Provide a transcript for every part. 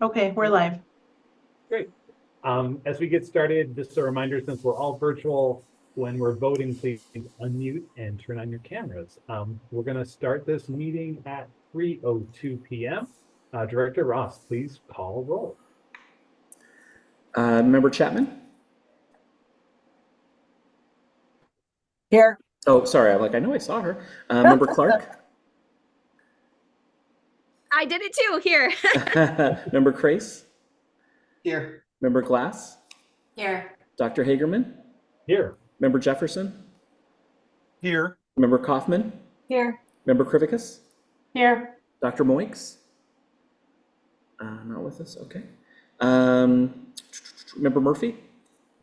Okay, we're live. Great. As we get started, just a reminder, since we're all virtual, when we're voting, please unmute and turn on your cameras. We're going to start this meeting at 3:02 p.m. Director Ross, please call roll. Member Chapman? Here. Oh, sorry. I know I saw her. Member Clark? I did it too, here. Member Crace? Here. Member Glass? Here. Dr. Hagerman? Here. Member Jefferson? Here. Member Kaufman? Here. Member Krivicus? Here. Dr. Moix? Not with us, okay. Member Murphy?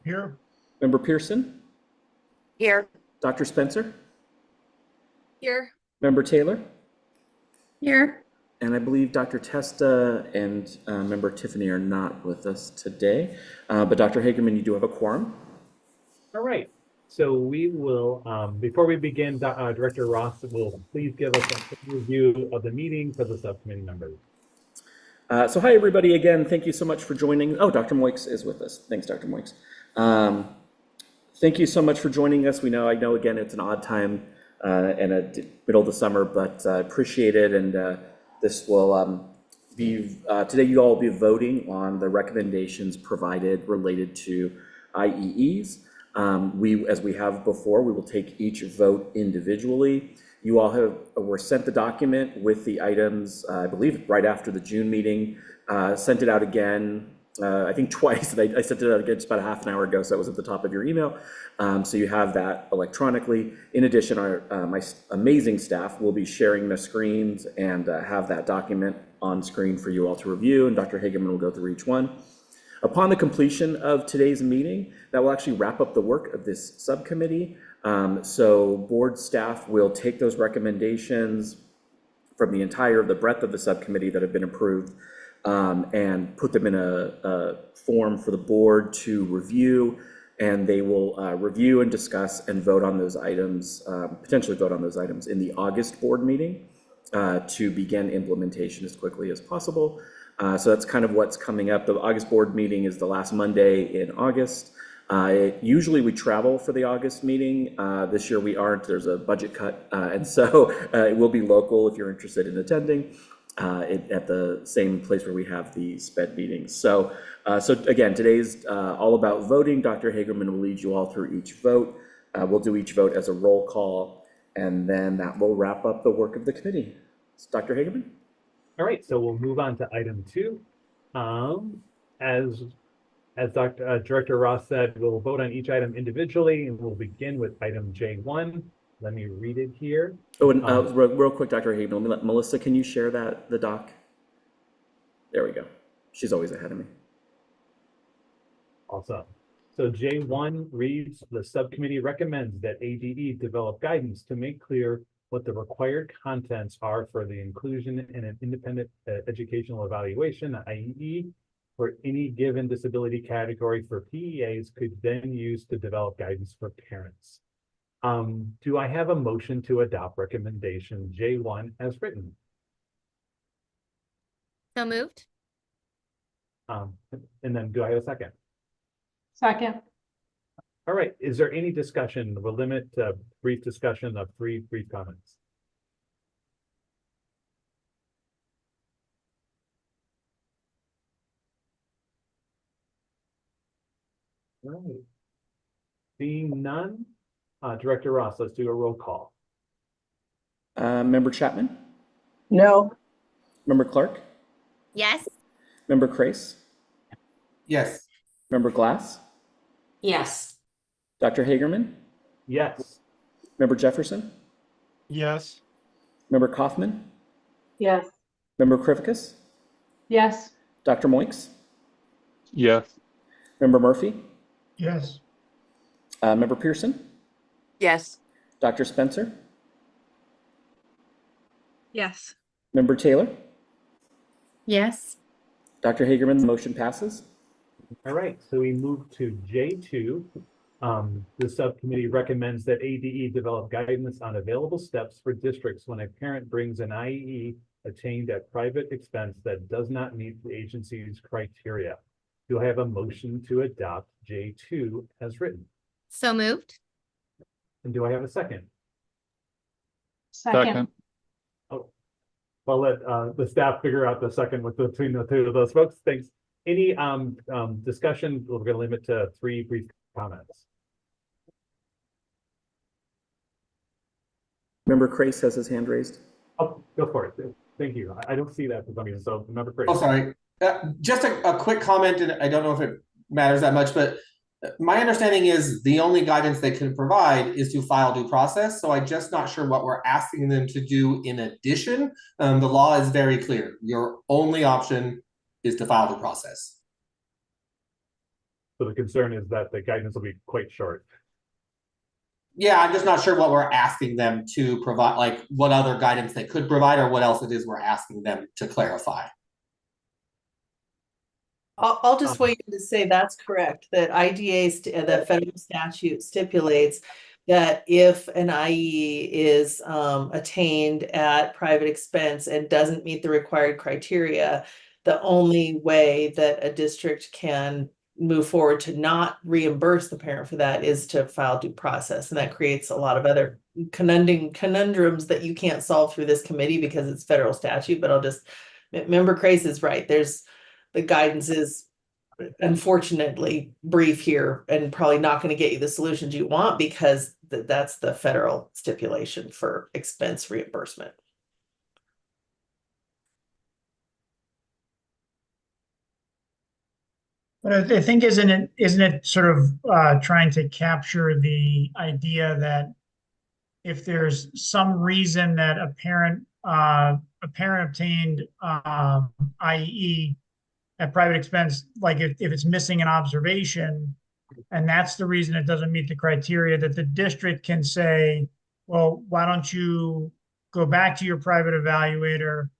Here. Member Pearson? Here. Dr. Spencer? Here. Member Taylor? Here. And I believe Dr. Testa and Member Tiffany are not with us today, but Dr. Hagerman, you do have a quorum. All right. So we will, before we begin, Director Ross will please give us a review of the meeting for the subcommittee members. So hi, everybody, again. Thank you so much for joining. Oh, Dr. Moix is with us. Thanks, Dr. Moix. Thank you so much for joining us. I know, again, it's an odd time in the middle of the summer, but I appreciate it. And this will be, today you all will be voting on the recommendations provided related to IEEs. As we have before, we will take each vote individually. You all were sent the document with the items, I believe, right after the June meeting. Sent it out again, I think twice. I sent it out again just about a half an hour ago, so it was at the top of your email. So you have that electronically. In addition, my amazing staff will be sharing the screens and have that document on screen for you all to review, and Dr. Hagerman will go through each one. Upon the completion of today's meeting, that will actually wrap up the work of this subcommittee. So board staff will take those recommendations from the breadth of the subcommittee that have been approved and put them in a form for the board to review, and they will review and discuss and vote on those items, potentially vote on those items in the August board meeting to begin implementation as quickly as possible. So that's kind of what's coming up. The August board meeting is the last Monday in August. Usually we travel for the August meeting. This year we aren't. There's a budget cut, and so it will be local if you're interested in attending at the same place where we have the SPED meetings. So again, today's all about voting. Dr. Hagerman will lead you all through each vote. We'll do each vote as a roll call, and then that will wrap up the work of the committee. Dr. Hagerman? All right, so we'll move on to item 2. As Director Ross said, we'll vote on each item individually, and we'll begin with item J1. Let me read it here. Oh, and real quick, Dr. Hagerman, Melissa, can you share the doc? There we go. She's always ahead of me. Awesome. So J1 reads, the subcommittee recommends that ADE develop guidance to make clear what the required contents are for the inclusion in an independent educational evaluation, IEE, for any given disability category for PEAs could then use to develop guidance for parents. Do I have a motion to adopt recommendation J1 as written? So moved. And then do I have a second? Second. All right, is there any discussion? We'll limit brief discussion of 3 brief comments. All right. Seeing none, Director Ross, let's do a roll call. Member Chapman? No. Member Clark? Yes. Member Crace? Yes. Member Glass? Yes. Dr. Hagerman? Yes. Member Jefferson? Yes. Member Kaufman? Yes. Member Krivicus? Yes. Dr. Moix? Yes. Member Murphy? Yes. Member Pearson? Yes. Dr. Spencer? Yes. Member Taylor? Yes. Dr. Hagerman, the motion passes. All right, so we move to J2. The subcommittee recommends that ADE develop guidance on available steps for districts when a parent brings an IEE attained at private expense that does not meet the agency's criteria. Do I have a motion to adopt J2 as written? So moved. And do I have a second? Second. Oh, I'll let the staff figure out the second between the two of those folks. Thanks. Any discussion? We're going to limit to 3 brief comments. Member Crace has his hand raised. Oh, go for it. Thank you. I don't see that for some reason. So remember, Craig. Oh, sorry. Just a quick comment, and I don't know if it matters that much, but my understanding is the only guidance they can provide is to file due process. So I'm just not sure what we're asking them to do in addition. The law is very clear. Your only option is to file due process. So the concern is that the guidance will be quite short. Yeah, I'm just not sure what we're asking them to provide, like what other guidance they could provide or what else it is we're asking them to clarify. I'll just wait to say that's correct, that the federal statute stipulates that if an IE is attained at private expense and doesn't meet the required criteria, the only way that a district can move forward to not reimburse the parent for that is to file due process. And that creates a lot of other conundrums that you can't solve through this committee because it's federal statute. But Member Crace is right. The guidance is unfortunately brief here and probably not going to get you the solutions you want because that's the federal stipulation for expense reimbursement. But I think isn't it sort of trying to capture the idea that if there's some reason that a parent obtained IE at private expense, like if it's missing an observation, and that's the reason it doesn't meet the criteria, that the district can say, well, why don't you go back to your private evaluator,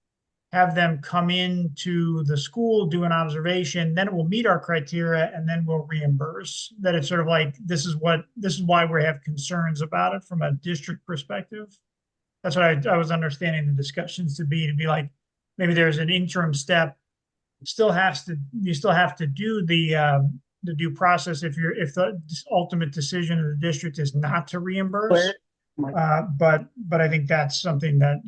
have them come into the school, do an observation, then it will meet our criteria, and then we'll reimburse. That it's sort of like, this is why we have concerns about it from a district perspective. That's what I was understanding the discussions to be like, maybe there's an interim step. You still have to do the due process if the ultimate decision of the district is not to reimburse. But I think that's something that,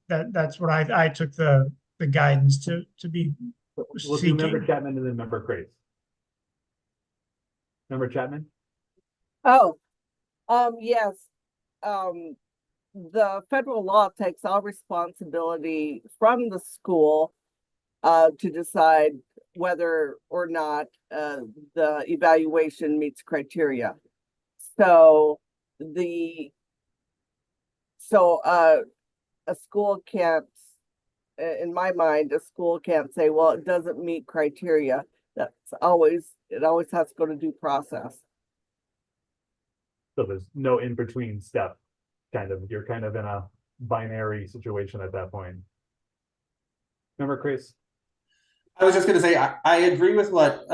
that's what I took the guidance to be We'll seeking. do Member Chapman and then Member Crace. Member Chapman? Oh, yes. The federal law takes all responsibility from the school to decide whether or not the evaluation meets criteria. So a school can't, in my mind, a school can't say, well, it doesn't meet criteria. It always has to go to due process. So there's no in-between step, you're kind of in a binary situation at that point. Member Chris? I was just going to say, I agree with what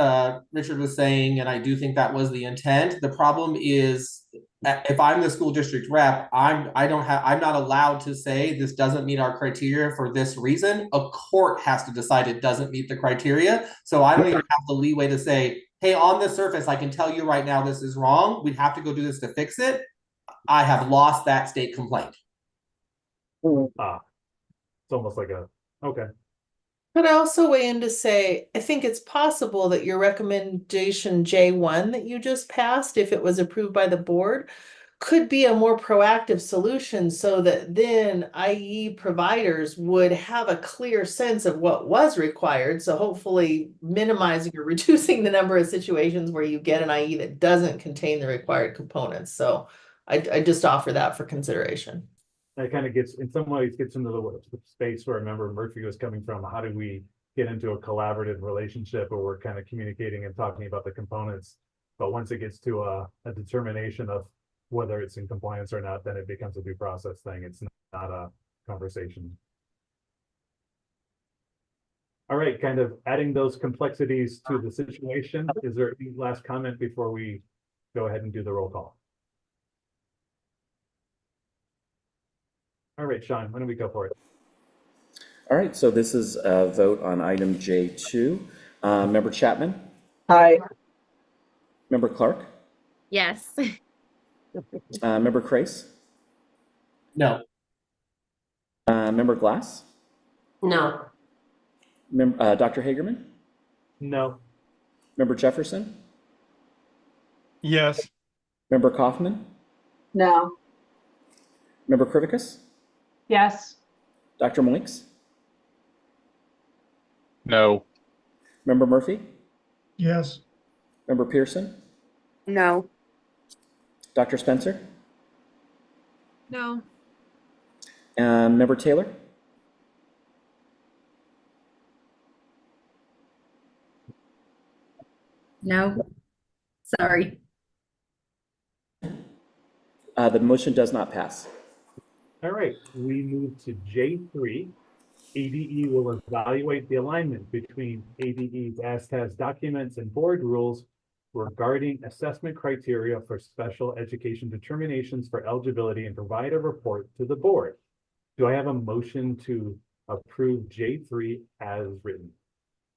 Richard was saying, and I do think that was the intent. The problem is, if I'm the school district rep, I'm not allowed to say this doesn't meet our criteria for this reason. A court has to decide it doesn't meet the criteria. So I don't even have the leeway to say, hey, on the surface, I can tell you right now this is wrong. We'd have to go do this to fix it. I have lost that state complaint. It's almost like okay. But I also weigh in to say, I think it's possible that your recommendation J1 that you just passed, if it was approved by the board, could be a more proactive solution so that then IE providers would have a clear sense of what was required. So hopefully minimizing or reducing the number of situations where you get an IE that doesn't contain the required components. So I just offer that for consideration. That kind of in some ways gets into the space where Member Murphy was coming from. How do we get into a collaborative relationship where we're kind of communicating and talking about the components? But once it gets to a determination of whether it's in compliance or not, then it becomes a due process thing. It's not a conversation. All right, kind of adding those complexities to the situation. Is there any last comment before we go ahead and do the roll call? All right, Sean, why don't we go for it? All right, so this is a vote on item J2. Member Chapman? Aye. Member Clark? Yes. Member Kreis? No. Member Glass? No. Dr. Hagerman? No. Member Jefferson? Yes. Member Kaufman? No. Member Krivicus? Yes. Dr. Moinks? No. Member Murphy? Yes. Member Pearson? No. Dr. Spencer? No. Member Taylor? No. Sorry. The motion does not pass. All right, we move to J3. ADE will evaluate the alignment between ADE's ASTAS documents and board rules regarding assessment criteria for special education determinations for eligibility and provide a report to the board. Do I have a motion to approve J3 as written?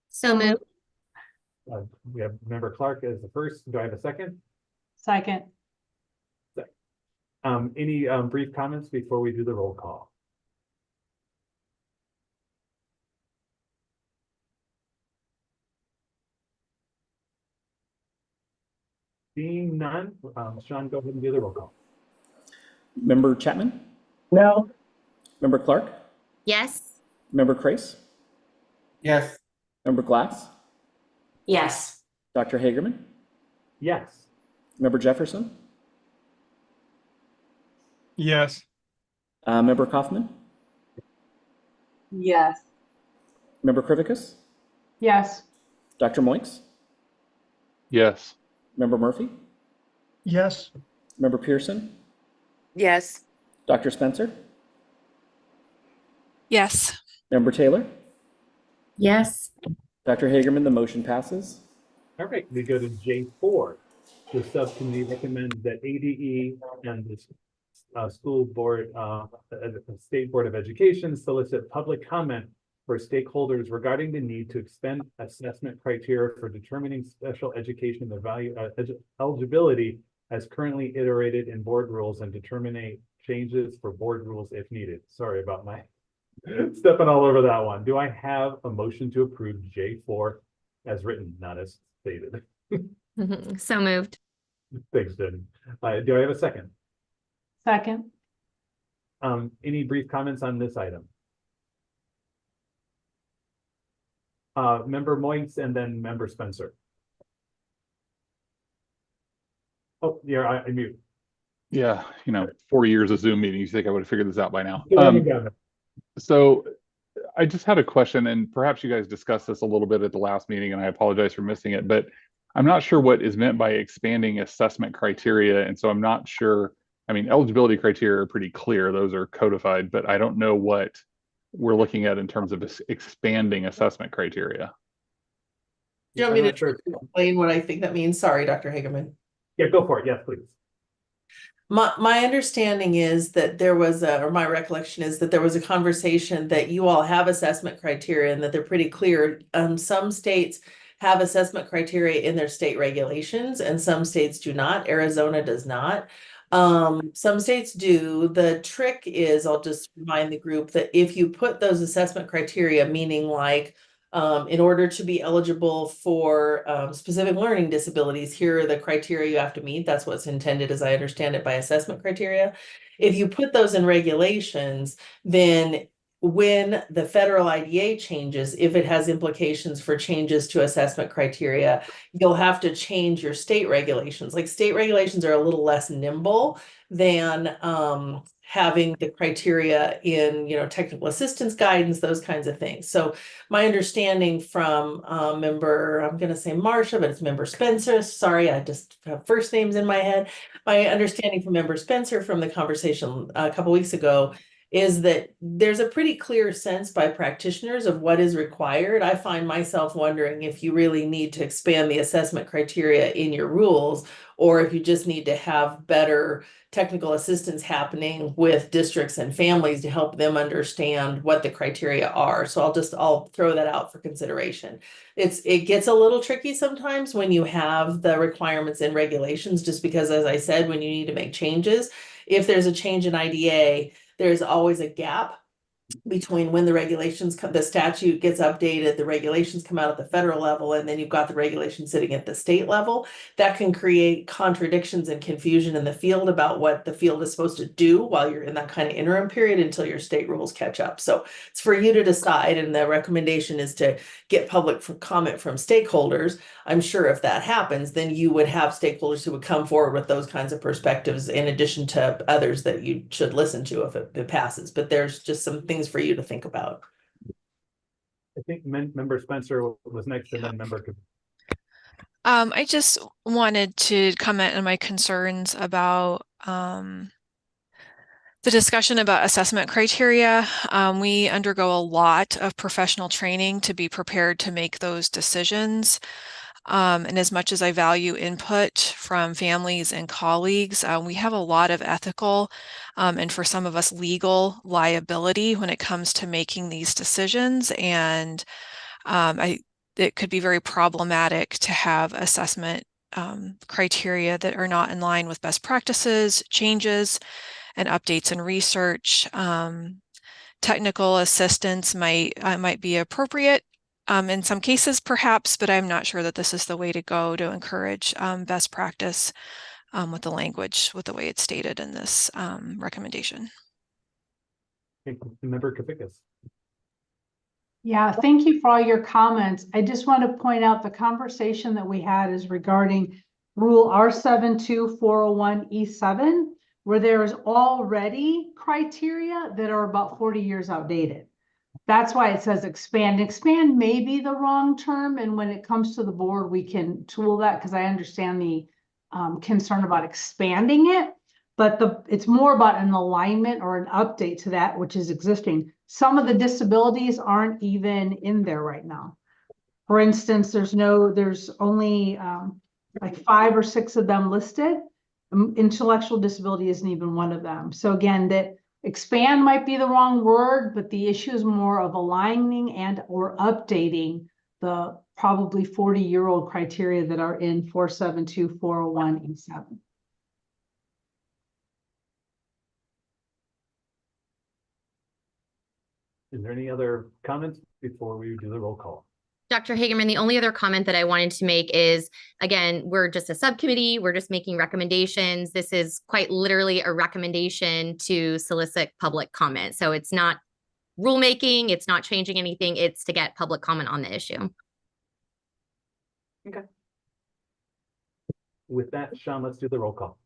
So moved. We have Member Clark as the first. Do I have a second? Second. Any brief comments before we do the roll call? Seeing none, Sean, go ahead and do the roll call. Member Chapman? No. Member Clark? Yes. Member Kreis? Yes. Member Glass? Yes. Dr. Hagerman? Yes. Member Jefferson? Yes. Member Kaufman? Yes. Member Krivicus? Yes. Dr. Moinks? Yes. Member Murphy? Yes. Member Pearson? Yes. Dr. Spencer? Yes. Member Taylor? Yes. Dr. Hagerman, the motion passes. All right, we go to J4. The subcommittee recommends that ADE and the school board, State Board of Education solicit public comment for stakeholders regarding the need to expand assessment criteria for determining special education eligibility as currently iterated in board rules and determine changes for board rules if needed. Sorry about my stepping all over that one. Do I have a motion to approve J4 as written, not as stated? So moved. Thanks, Jen. Do I have a second? Second. Any brief comments on this item? Member Moinks and then Member Spencer. Oh, yeah, I mute. Yeah. 4 years of Zoom meetings. You think I would have figured this out by now? Yeah. So I just had a question, and perhaps you guys discussed this a little bit at the last meeting, and I apologize for missing it, but I'm not sure what is meant by expanding assessment criteria. And so I'm not sure, eligibility criteria are pretty clear. Those are codified, but I don't know what we're looking at in terms of expanding assessment criteria. Do you want me I'm to not sure. explain what I think that means? Sorry, Dr. Hagerman. Yeah, go for it. Yes, please. My understanding is that there was or my recollection is that there was a conversation that you all have assessment criteria and that they're pretty clear. Some states have assessment criteria in their state regulations and some states do not. Arizona does not. Some states do. The trick is, I'll just remind the group that if you put those assessment criteria, meaning like in order to be eligible for specific learning disabilities, here are the criteria you have to meet. That's what's intended, as I understand it, by assessment criteria. If you put those in regulations, then when the federal IDA changes, if it has implications for changes to assessment criteria, you'll have to change your state regulations. Like state regulations are a little less nimble than having the criteria in, technical assistance guidance, those kinds of things. So my understanding from member, I'm going to say Marcia, but it's member Spencer. Sorry, I just have first names in my head. My understanding from member Spencer from the conversation a couple weeks ago is that there's a pretty clear sense by practitioners of what is required. I find myself wondering if you really need to expand the assessment criteria in your rules, or if you just need to have better technical assistance happening with districts and families to help them understand what the criteria are. So I'll throw that out for consideration. It gets a little tricky sometimes when you have the requirements and regulations, just because, as I said, when you need to make changes, if there's a change in IDA, there's always a gap between when the statute gets updated, the regulations come out at the federal level, and then you've got the regulations sitting at the state level. That can create contradictions and confusion in the field about what the field is supposed to do while you're in that kind of interim period until your state rules catch up. So it's for you to decide, and the recommendation is to get public comment from stakeholders. I'm sure if that happens, then you would have stakeholders who would come forward with those kinds of perspectives in addition to others that you should listen to if it passes. But there's just some things for you to think about. I think member Spencer was next, and then member. I just wanted to comment on my concerns about the discussion about assessment criteria. We undergo a lot of professional training to be prepared to make those decisions. And as much as I value input from families and colleagues, we have a lot of ethical and for some of us legal liability when it comes to making these decisions. And it could be very problematic to have assessment criteria that are not in line with best practices, changes, and updates in research. Technical assistance might be appropriate in some cases, perhaps, but I'm not sure that this is the way to go to encourage best practice with the language, with the way it's stated in this recommendation. Member Kapikas. Yeah, thank you for all your comments. I just want to point out the conversation that we had is regarding Rule R72401E7, where there is already criteria that are about 40 years outdated. That's why it says expand. Expand may be the wrong term, and when it comes to the board, we can tool that because I understand the concern about expanding it, but it's more about an alignment or an update to that which is existing. Some of the disabilities aren't even in there right now. For instance, there's only like 5 or 6 of them listed. Intellectual disability isn't even one of them. So again, that expand might be the wrong word, but the issue is more of aligning and or updating the probably 40-year-old criteria that are in 472-401-E7. Is there any other comments before we do the roll call? Dr. Hagerman, the only other comment that I wanted to make is, again, we're just a subcommittee. We're just making recommendations. This is quite literally a recommendation to solicit public comment. So it's not rulemaking. It's not changing anything. It's to get public comment on the issue. Okay. With that, Sean, let's do the roll call.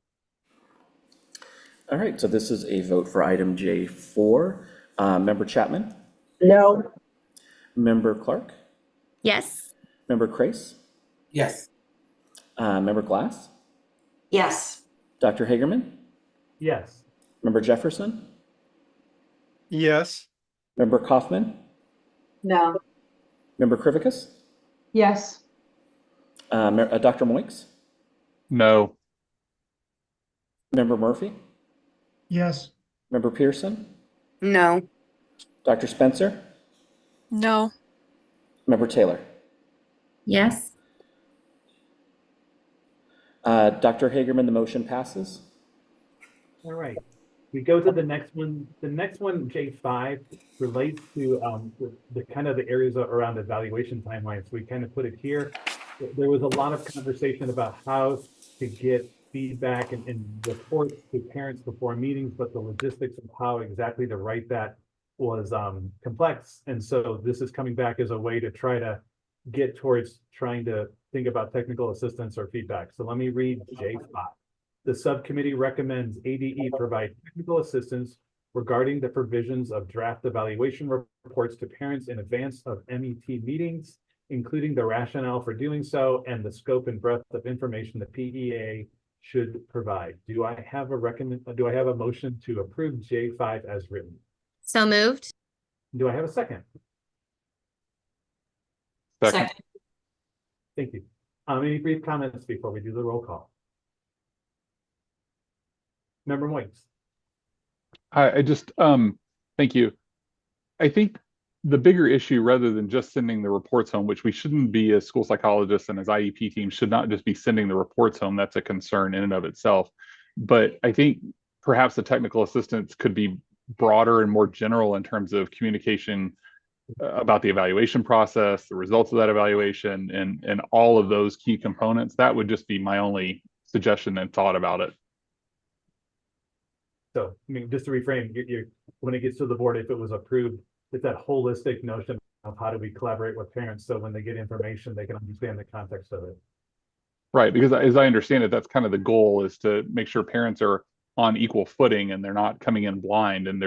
All right, so this is a vote for item J4. Member Chapman? No. Member Clark? Yes. Member Crace? Yes. Member Glass? Yes. Dr. Hagerman? Yes. Member Jefferson? Yes. Member Kaufman? No. Member Krivickas? Yes. Dr. Moix? No. Member Murphy? Yes. Member Pearson? No. Dr. Spencer? No. Member Taylor? Yes. Dr. Hagerman, the motion passes. All right. We go to the next one. The next one, J5, relates to the kind of the areas around evaluation timelines. We kind of put it here. There was a lot of conversation about how to get feedback and reports to parents before meetings, but the logistics of how exactly to write that was complex. And so this is coming back as a way to try to get towards trying to think about technical assistance or feedback. So let me read J5. The subcommittee recommends ADE provide technical assistance regarding the provisions of draft evaluation reports to parents in advance of MET meetings, including the rationale for doing so and the scope and breadth of information the PEA should provide. Do I have a motion to approve J5 as written? So moved. Do I have a second? Second. Thank you. Any brief comments before we do the roll call? Member Moyes. I just, thank you. I think the bigger issue, rather than just sending the reports home, which we shouldn't be as school psychologists and as IEP teams, should not just be sending the reports home. That's a concern in and of itself. But I think perhaps the technical assistance could be broader and more general in terms of communication about the evaluation process, the results of that evaluation, and all of those key components. That would just be my only suggestion and thought about it. So, I mean, just to reframe, when it gets to the board, if it was approved, it's that holistic notion of how do we collaborate with parents so when they get information, they can understand the context of it. Right, because as I understand it, that's kind of the goal, is to make sure parents are on equal footing and they're not coming in blind. And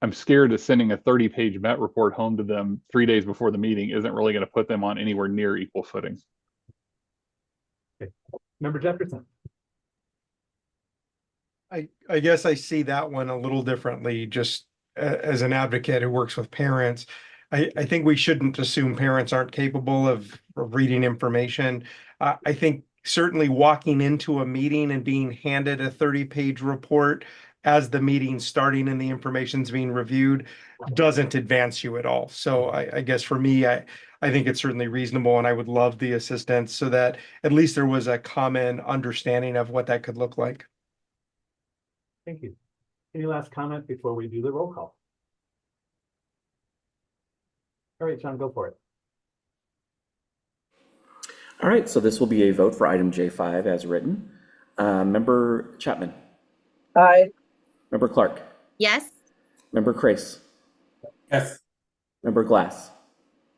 I'm scared of sending a 30-page MET report home to them 3 days before the meeting isn't really going to put them on anywhere near equal footing. Okay. Member Jefferson. I guess I see that one a little differently, just as an advocate who works with parents. I think we shouldn't assume parents aren't capable of reading information. I think certainly walking into a meeting and being handed a 30-page report as the meeting's starting and the information's being reviewed doesn't advance you at all. So I guess for me, I think it's certainly reasonable, and I would love the assistance so that at least there was a common understanding of what that could look like. Thank you. Any last comment before we do the roll call? All right, John, go for it. All right, so this will be a vote for item J5 as written. Member Chapman. Aye. Member Clark. Yes. Member Crace. Yes. Member Glass.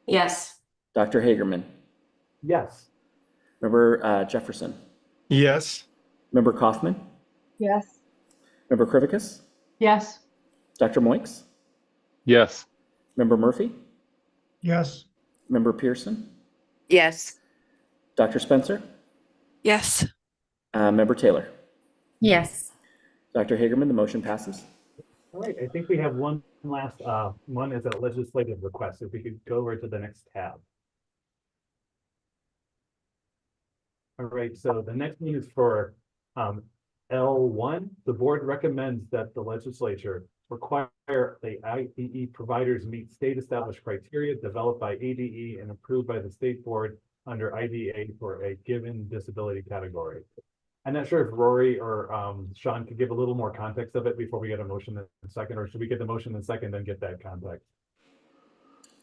Yes. Dr. Hagerman. Yes. Member Jefferson. Yes. Member Kaufman. Yes. Member Krivicus. Yes. Dr. Moix. Yes. Member Murphy. Yes. Member Pearson. Yes. Dr. Spencer. Yes. Member Taylor. Yes. Dr. Hagerman, the motion passes. All right, I think we have one last one is a legislative request. If we could go over to the next tab. All right, so the next one is for L1. The board recommends that the legislature require the IEE providers meet state established criteria developed by ADE and approved by the state board under IDA for a given disability category. I'm not sure if Rory or Sean could give a little more context of it before we get a motion in a second, or should we get the motion in second and get that context?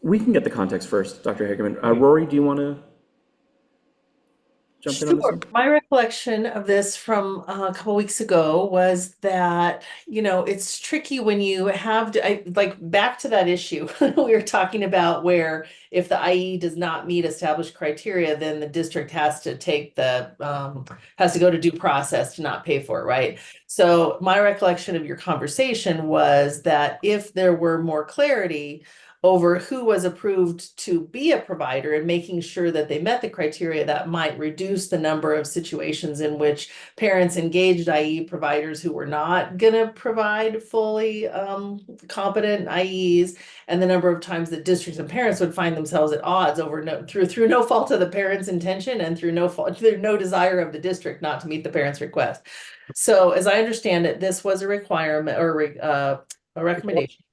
We can get the context first, Dr. Hagerman. Rory, do you want to jump in on this one? My recollection of this from a couple weeks ago was that, it's tricky when you have to, back to that issue we were talking about, where if the IE does not meet established criteria, then the district has to has to go to due process to not pay for it, right? So my recollection of your conversation was that if there were more clarity over who was approved to be a provider and making sure that they met the criteria, that might reduce the number of situations in which parents engaged IE providers who were not going to provide fully competent IEs, and the number of times that districts and parents would find themselves at odds over through no fault of the parents' intention and through no desire of the district not to meet the parents' request. So as I understand it, this was a requirement or a recommendation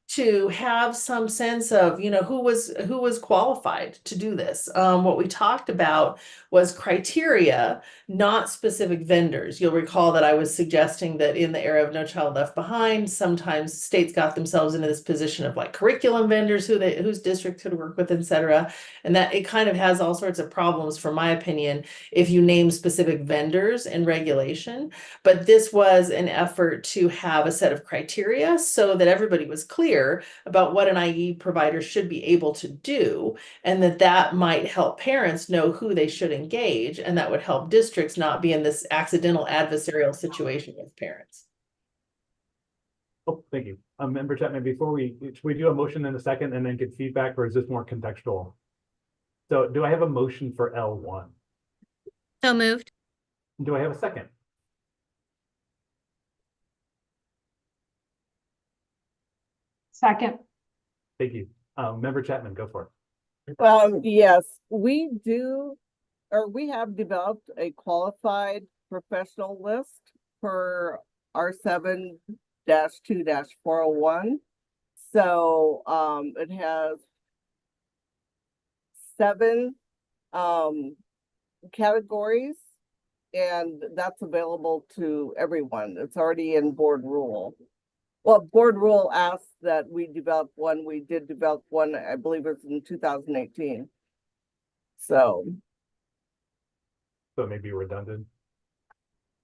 to have some sense of, who was qualified to do this. What we talked about was criteria, not specific vendors. You'll recall that I was suggesting that in the era of No Child Left Behind, sometimes states got themselves into this position of curriculum vendors whose district could work with, etc. And that it kind of has all sorts of problems, from my opinion, if you name specific vendors in regulation. But this was an effort to have a set of criteria so that everybody was clear about what an IE provider should be able to do, and that might help parents know who they should engage, and that would help districts not be in this accidental adversarial situation with parents. Oh, thank you. Member Chapman, should we do a motion in a second and then get feedback, or is this more contextual? So do I have a motion for L1? So moved. Do I have a second? Second, Thank you. Member Chapman, go for it. Yes, we do, or we have developed a qualified professional list for R7-2-401. So, it has 7, categories, and that's available to everyone. It's already in board rule. Well, board rule asked that we develop one. We did develop one, I believe it was in 2018. So, So it may be redundant.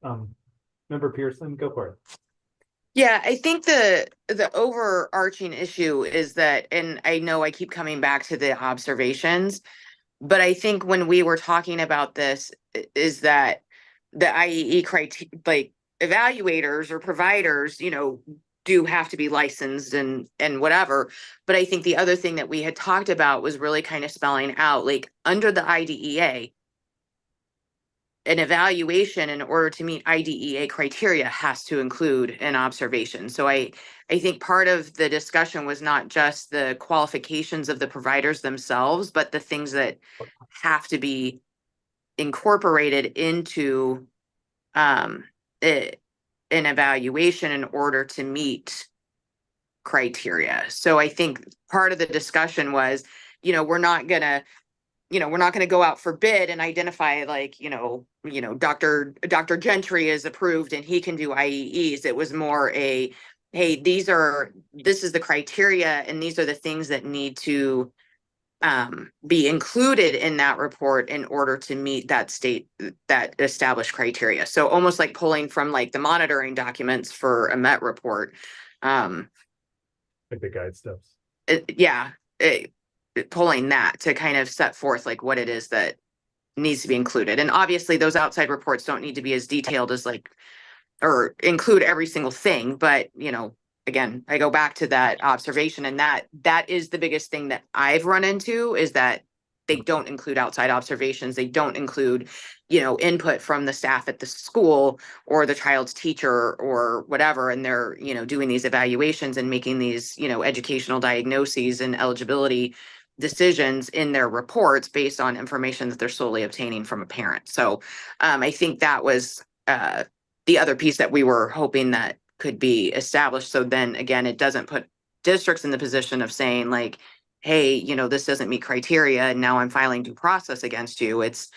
Member Pearson, go for it. Yeah, I think the overarching issue is that, and I know I keep coming back to the observations, but I think when we were talking about this, is that the IEE criteria, like evaluators or providers, do have to be licensed and whatever. But I think the other thing that we had talked about was really kind of spelling out, like under the IDEA, an evaluation in order to meet IDEA criteria has to include an observation. So I think part of the discussion was not just the qualifications of the providers themselves, but the things that have to be incorporated into an evaluation in order to meet criteria. So I think part of the discussion was, we're not gonna go out for bid and identify like, Dr. Gentry is approved and he can do IEEs. It was more hey, this is the criteria and these are the things that need to be included in that report in order to meet that established criteria. So almost like pulling from like the monitoring documents for a Met report. Like the guide steps. Pulling that to kind of set forth like what it is that needs to be included. And obviously those outside reports don't need to be as detailed as or include every single thing, but again, I go back to that observation, and that is the biggest thing that I've run into, is that they don't include outside observations. They don't include, input from the staff at the school or the child's teacher or whatever. And they're, doing these evaluations and making these, educational diagnoses and eligibility decisions in their reports based on information that they're solely obtaining from a parent. So I think that was the other piece that we were hoping that could be established. So then again, it doesn't put districts in the position of saying like, hey, this doesn't meet criteria and now I'm filing due process against you. It's,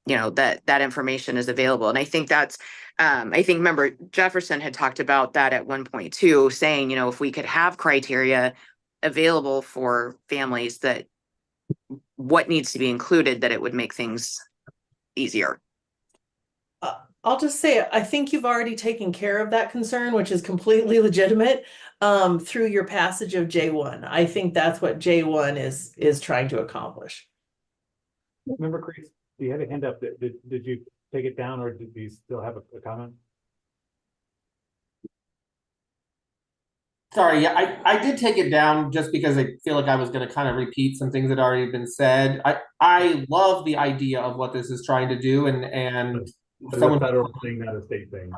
that information is available. And I think that's, I think Member Jefferson had talked about that at one point too, saying, if we could have criteria available for families, that what needs to be included, that it would make things easier. I'll just say, I think you've already taken care of that concern, which is completely legitimate, through your passage of J1. I think that's what J1 is trying to accomplish. Member Crease, you had a hand up. Did you take it down, or did you still have a comment? Sorry, yeah, I did take it down just because I feel like I was going to kind of repeat some things that already been said. I love the idea of what this is trying to do, and someone federal thing, not a state thing.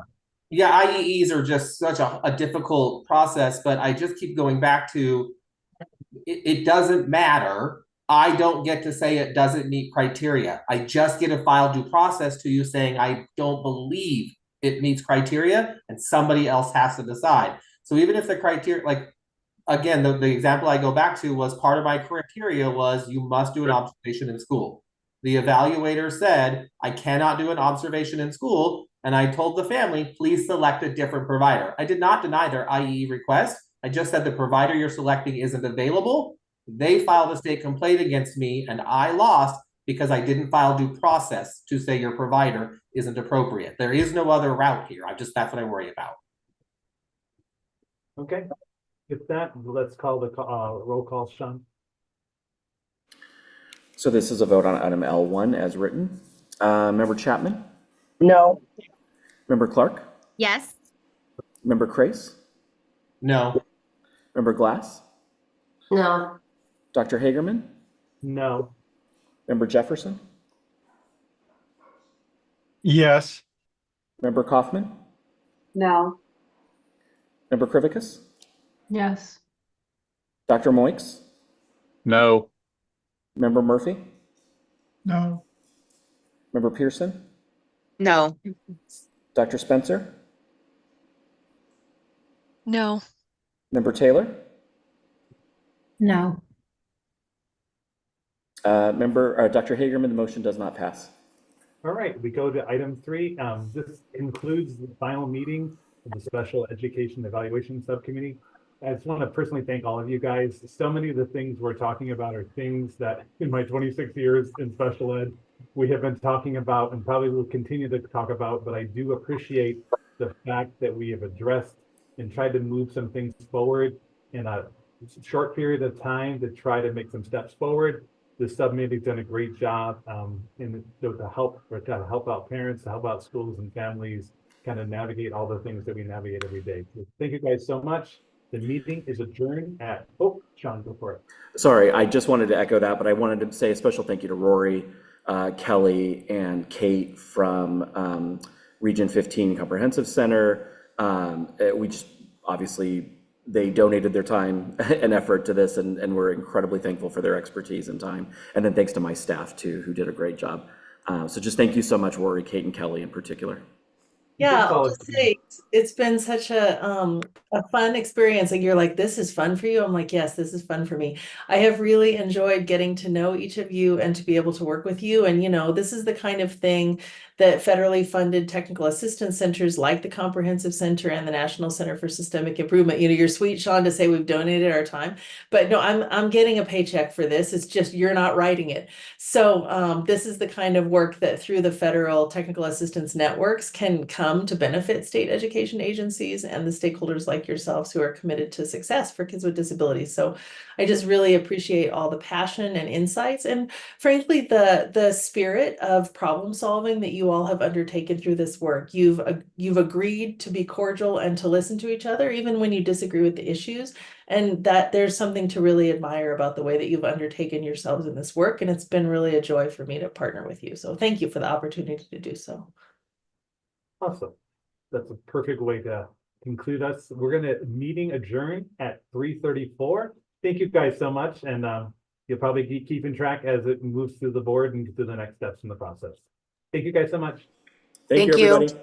Yeah, IEEs are just such a difficult process, but I just keep going back to it doesn't matter. I don't get to say it doesn't meet criteria. I just get a file due process to you saying I don't believe it meets criteria, and somebody else has to decide. So even if the criteria, like, again, the example I go back to was part of my criteria was you must do an observation in school. The evaluator said, I cannot do an observation in school. And I told the family, please select a different provider. I did not deny their IE request. I just said the provider you're selecting isn't available. They filed a state complaint against me and I lost because I didn't file due process to say your provider isn't appropriate. There is no other route here. That's what I worry about. Okay. With that, let's call the roll call, Sean. So this is a vote on item L1 as written. Member Chapman? no. Member Clark? Yes. Member Crace? No. Member Glass? No. Dr. Hagerman? No. Member Jefferson? Yes. Member Kaufman? No. Member Krivicus? yes. Dr. Moix, No. Member Murphy, No. Member Pearson, No. Dr. Spencer, No. Member Taylor, No. Dr. Hagerman, the motion does not pass. All right, we go to item 3. This concludes the final meeting of the Special Education Evaluation Subcommittee. I just want to personally thank all of you guys. So many of the things we're talking about are things that in my 26 years in special ed, we have been talking about and probably will continue to talk about, but I do appreciate the fact that we have addressed and tried to move some things forward in a short period of time to try to make some steps forward. The subcommittee's done a great job to help out parents, to help out schools and families, kind of navigate all the things that we navigate every day. So thank you guys so much. The meeting is adjourned at, Sean, go for it. Sorry, I just wanted to echo that, but I wanted to say a special thank you to Rory, Kelly, and Kate from Region 15 Comprehensive Center. We just, obviously, they donated their time and effort to this, and we're incredibly thankful for their expertise and time. And then thanks to my staff too, who did a great job. So just thank you so much, Rory, Kate, and Kelly in particular. Yeah, I'll just say it's been such a fun experience. Like you're like, this is fun for you. I'm like, yes, this is fun for me. I have really enjoyed getting to know each of you and to be able to work with you. And this is the kind of thing that federally funded technical assistance centers like the Comprehensive Center and the National Center for Systemic Improvement. You're sweet, Sean, to say we've donated our time, but no, I'm getting a paycheck for this. It's just you're not writing it. So this is the kind of work that through the federal technical assistance networks can come to benefit state education agencies and the stakeholders like yourselves who are committed to success for kids with disabilities. So I just really appreciate all the passion and insights and frankly the spirit of problem solving that you all have undertaken through this work. You've agreed to be cordial and to listen to each other even when you disagree with the issues, and that there's something to really admire about the way that you've undertaken yourselves in this work, and it's been really a joy for me to partner with you. So thank you for the opportunity to do so. Awesome. That's a perfect way to conclude us. We're gonna meeting adjourn at 3:34. Thank you guys so much, and you'll probably be keeping track as it moves through the board and through the next steps in the process. Thank you guys so much. Thank you, everybody.